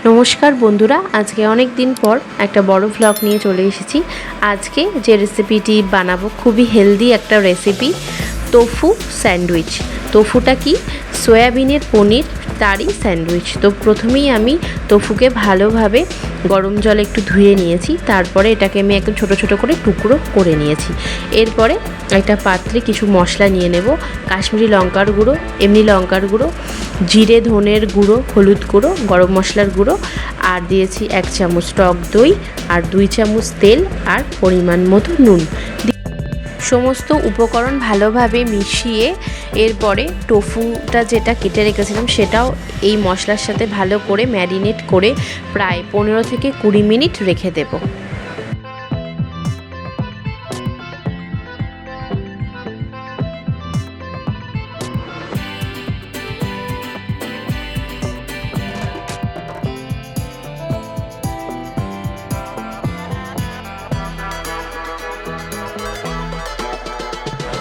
নমস্কার বন্ধুরা, আজকে অনেক দিন পর একটা বড় ভ্লগ নিয়ে চলে এসেছি। আজকে যে রেসিপিটি বানাবো খুবই হেলদি একটা রেসিপি, তোফু স্যান্ডউইচ। তোফুটা কি? সয়াবিনের পনির, তারই স্যান্ডউইচ। তো প্রথমেই আমি তোফুকে ভালোভাবে গরম জলে একটু ধুয়ে নিয়েছি, তারপরে এটাকে আমি একদম ছোট ছোট করে টুকরো করে নিয়েছি। এরপরে একটা পাত্রে কিছু মশলা নিয়ে নেব। কাশ্মীরি লঙ্কার গুঁড়ো, এমনি লঙ্কার গুঁড়ো, জিরে ধনের গুঁড়ো, হলুদ গুঁড়ো, গরম মশলার গুঁড়ো, আর দিয়েছি 1 চামচ টক দই, আর 2 চামচ তেল, আর পরিমাণ মতো নুন। সমস্ত উপকরণ ভালোভাবে মিশিয়ে এরপরে টোফুটা যেটা কেটে রেখেছিলাম সেটাও এই মশলার সাথে ভালো করে ম্যারিনেট করে প্রায় 15 থেকে 20 মিনিট রেখে দেব।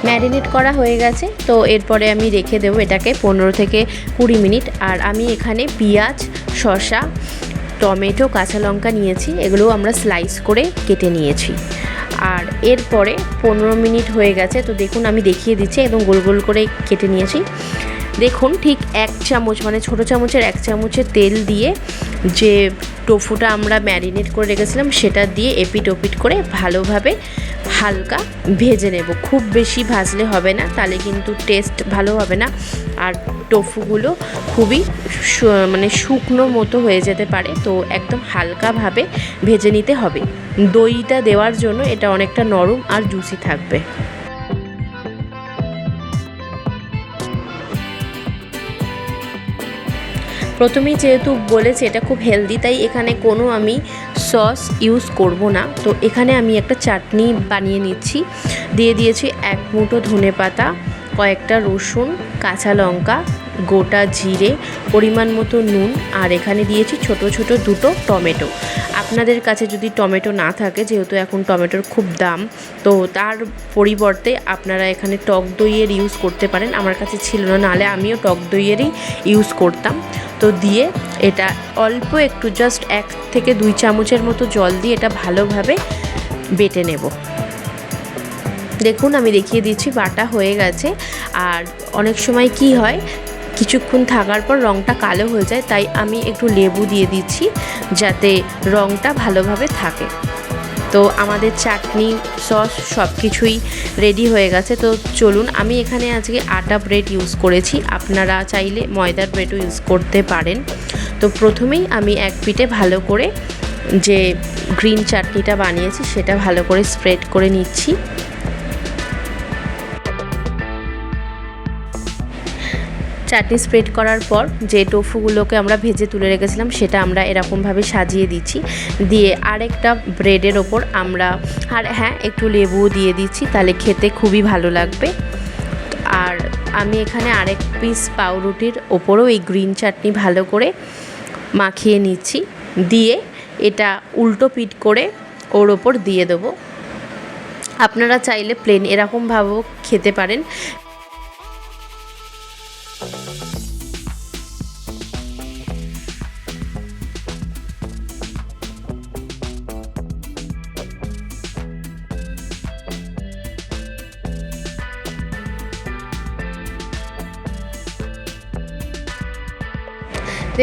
ম্যারিনেট করা হয়ে গেছে, তো এরপরে আমি রেখে দেবো এটাকে 15 থেকে 20 মিনিট। আর আমি এখানে পেঁয়াজ, শসা, টমেটো, কাঁচা লঙ্কা নিয়েছি, এগুলো আমরা স্লাইস করে কেটে নিয়েছি। আর এরপরে 15 মিনিট হয়ে গেছে, তো দেখুন আমি দেখিয়ে দিচ্ছি, একদম গোল গোল করে কেটে নিয়েছি। দেখুন ঠিক 1 চামচ, মানে ছোটো চামচের 1 চামচের তেল দিয়ে যে টোফুটা আমরা ম্যারিনেট করে রেখেছিলাম সেটা দিয়ে এপিট ওপিট করে ভালোভাবে হালকা ভেজে নেব। খুব বেশি ভাজলে হবে না, তাহলে কিন্তু টেস্ট ভালো হবে না, আর টোফুগুলো খুবই মানে শুকনো মতো হয়ে যেতে পারে। তো একদম হালকাভাবে ভেজে নিতে হবে। দইটা দেওয়ার জন্য এটা অনেকটা নরম আর জুসি থাকবে। প্রথমেই যেহেতু বলেছি এটা খুব হেলদি, তাই এখানে কোনো আমি সস ইউজ করব না। তো এখানে আমি একটা চাটনি বানিয়ে নিচ্ছি। দিয়ে দিয়েছি 1 মুঠো ধনেপাতা, কয়েকটা রসুন, কাঁচা লঙ্কা, গোটা জিরে, পরিমাণ মতো নুন, আর এখানে দিয়েছি ছোট ছোট 2টো টমেটো। আপনাদের কাছে যদি টমেটো না থাকে, যেহেতু এখন টমেটোর খুব দাম, তো তার পরিবর্তে আপনারা এখানে টক দইয়ের ইউজ করতে পারেন। আমার কাছে ছিল না, নাহলে আমিও টক দইয়েরই ইউজ করতাম। তো দিয়ে এটা অল্প একটু জাস্ট 1 থেকে 2 চামচের মতো জল দিয়ে এটা ভালোভাবে বেটে নেব। দেখুন আমি দেখিয়ে দিচ্ছি, বাটা হয়ে গেছে। আর অনেক সময় কি হয়, কিছুক্ষণ থাকার পর রঙটা কালো হয়ে যায়, তাই আমি একটু লেবু দিয়ে দিচ্ছি যাতে রঙটা ভালোভাবে থাকে। তো আমাদের চাটনি, সস সব কিছুই রেডি হয়ে গেছে। তো চলুন, আমি এখানে আজকে আটা ব্রেড ইউজ করেছি, আপনারা চাইলে ময়দার ব্রেডও ইউজ করতে পারেন। তো প্রথমেই আমি এক পিঠে ভালো করে যে গ্রিন চাটনিটা বানিয়েছি সেটা ভালো করে স্প্রেড করে নিচ্ছি। চাটনি স্প্রেড করার পর যে টোফুগুলোকে আমরা ভেজে তুলে রেখেছিলাম সেটা আমরা এরকমভাবে সাজিয়ে দিচ্ছি। দিয়ে আরেকটা ব্রেডের ওপর আমরা একটু লেবু দিয়ে দিচ্ছি, তাহলে খেতে খুবই ভালো লাগবে। আর আমি এখানে আরেক পিস পাউরুটির ওপরও এই গ্রিন চাটনি ভালো করে মাখিয়ে নিচ্ছি। দিয়ে এটা উল্টো পিঠ করে ওর ওপর দিয়ে দেবো। আপনারা চাইলে প্লেন এরকমভাবেও খেতে পারেন।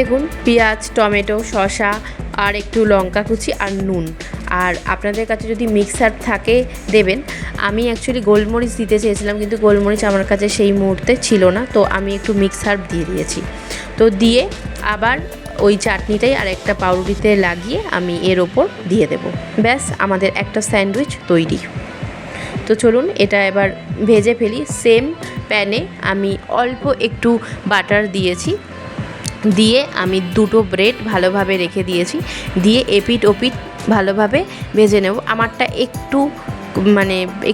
দেখুন পেঁয়াজ, টমেটো, শসা, আর একটু লঙ্কা কুচি আর নুন। আর আপনাদের কাছে যদি মিক্সার থাকে দেবেন। আমি অ্যাকচুয়ালি গোলমরিচ দিতে চেয়েছিলাম, কিন্তু গোলমরিচ আমার কাছে সেই মুহূর্তে ছিল না, তো আমি একটু মিক্সার দিয়ে দিয়েছি। তো দিয়ে আবার ওই চাটনিটাই আর একটা পাউরুটিতে লাগিয়ে আমি এর ওপর দিয়ে দেব। ব্যাস, আমাদের একটা স্যান্ডউইচ তৈরি। তো চলুন এটা এবার ভেজে ফেলি। সেম প্যানে আমি অল্প একটু বাটার দিয়েছি, দিয়ে আমি 2টো ব্রেড ভালোভাবে রেখে দিয়েছি। দিয়ে এপিট ওপিট ভালোভাবে ভেজে নেব। আমারটা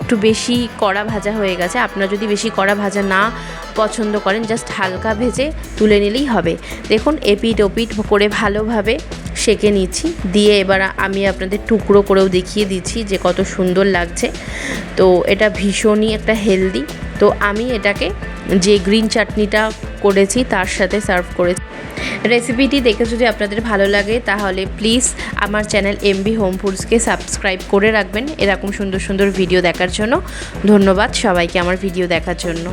একটু বেশি কড়া ভাজা হয়ে গেছে। আপনারা যদি বেশি কড়া ভাজা না পছন্দ করেন, জাস্ট হালকা ভেজে তুলে নিলেই হবে। দেখুন এপিট ওপিট করে ভালোভাবে সেঁকে নিচ্ছি। দিয়ে এবার আমি আপনাদের টুকরো করেও দেখিয়ে দিচ্ছি যে কত সুন্দর লাগছে। তো এটা ভীষণই একটা হেলদি। তো তো আমি এটাকে যে গ্রিন চাটনিটা করেছি তার সাথে সার্ভ করেছি। রেসিপিটি দেখে যদি আপনাদের ভালো লাগে তাহলে প্লিজ আমার চ্যানেল এমবি হোম ফুডসকে সাবস্ক্রাইব করে রাখবেন এরকম সুন্দর সুন্দর ভিডিও দেখার জন্য। ধন্যবাদ সবাইকে আমার ভিডিও দেখার জন্য।